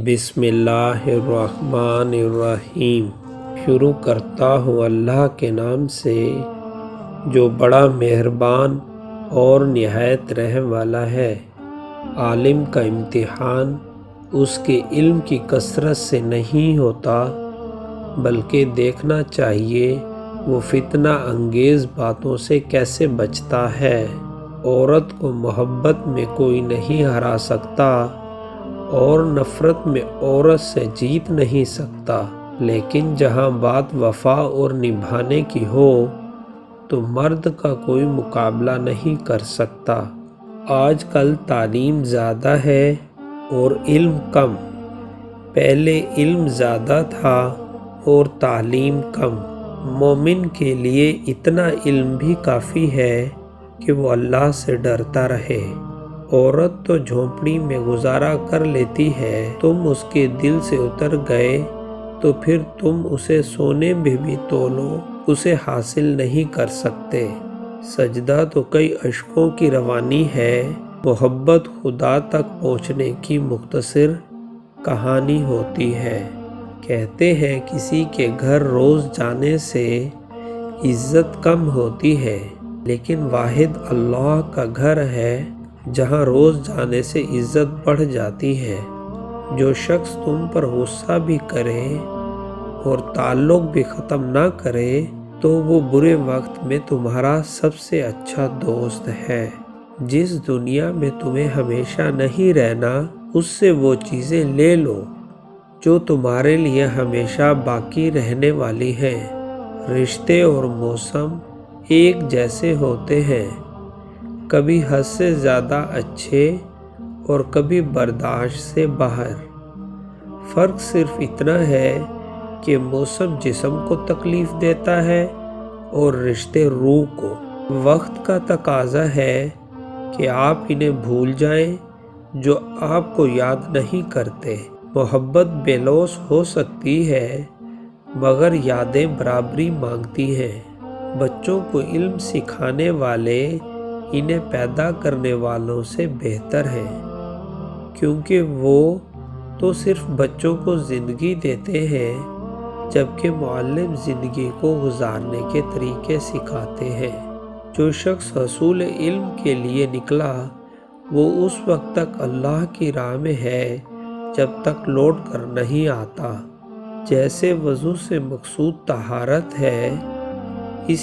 بسم اللہ الرحمن الرحیم۔ شروع کرتا ہوں اللہ کے نام سے جو بڑا مہربان اور نہایت رحم والا ہے۔ عالم کا امتحان اس کے علم کی کثرت سے نہیں ہوتا، بلکہ دیکھنا چاہیے وہ فتنہ انگیز باتوں سے کیسے بچتا ہے۔ عورت کو محبت میں کوئی نہیں ہرا سکتا اور نفرت میں عورت سے جیت نہیں سکتا، لیکن جہاں بات وفا اور نبھانے کی ہو تو مرد کا کوئی مقابلہ نہیں کر سکتا۔ آج کل تعلیم زیادہ ہے اور علم کم، پہلے علم زیادہ تھا اور تعلیم کم۔ مومن کے لیے اتنا علم بھی کافی ہے کہ وہ اللہ سے ڈرتا رہے۔ عورت تو جھونپڑی میں گزارا کر لیتی ہے، تم اس کے دل سے اتر گئے تو پھر تم اسے سونے میں بھی تولو اسے حاصل نہیں کر سکتے۔ سجدہ تو کئی اشکوں کی روانی ہے، محبت خدا تک پہنچنے کی مختصر کہانی ہوتی ہے۔ کہتے ہیں کسی کے گھر روز جانے سے عزت کم ہوتی ہے، لیکن واحد اللہ کا گھر ہے جہاں روز جانے سے عزت بڑھ جاتی ہے۔ جو شخص تم پر غصہ بھی کرے اور تعلق بھی ختم نہ کرے تو وہ برے وقت میں تمہارا سب سے اچھا دوست ہے۔ جس دنیا میں تمہیں ہمیشہ نہیں رہنا، اس سے وہ چیزیں لے لو جو تمہارے لیے ہمیشہ باقی رہنے والی ہیں۔ رشتے اور موسم ایک جیسے ہوتے ہیں، کبھی حد سے زیادہ اچھے اور کبھی برداشت سے باہر۔ فرق صرف اتنا ہے کہ موسم جسم کو تکلیف دیتا ہے اور رشتے روح کو۔ وقت کا تقاضا ہے کہ آپ انہیں بھول جائیں جو آپ کو یاد نہیں کرتے۔ محبت بے لوث ہو سکتی ہے مگر یادیں برابری مانگتی ہیں۔ بچوں کو علم سکھانے والے انہیں پیدا کرنے والوں سے بہتر ہیں، کیونکہ وہ تو صرف بچوں کو زندگی دیتے ہیں، جبکہ معلم زندگی کو گزارنے کے طریقے سکھاتے ہیں۔ جو شخص حصول علم کے لیے نکلا وہ اس وقت تک اللہ کی راہ میں ہے جب تک لوٹ کر نہیں آتا۔ جیسے وضو سے مقصود طہارت ہے،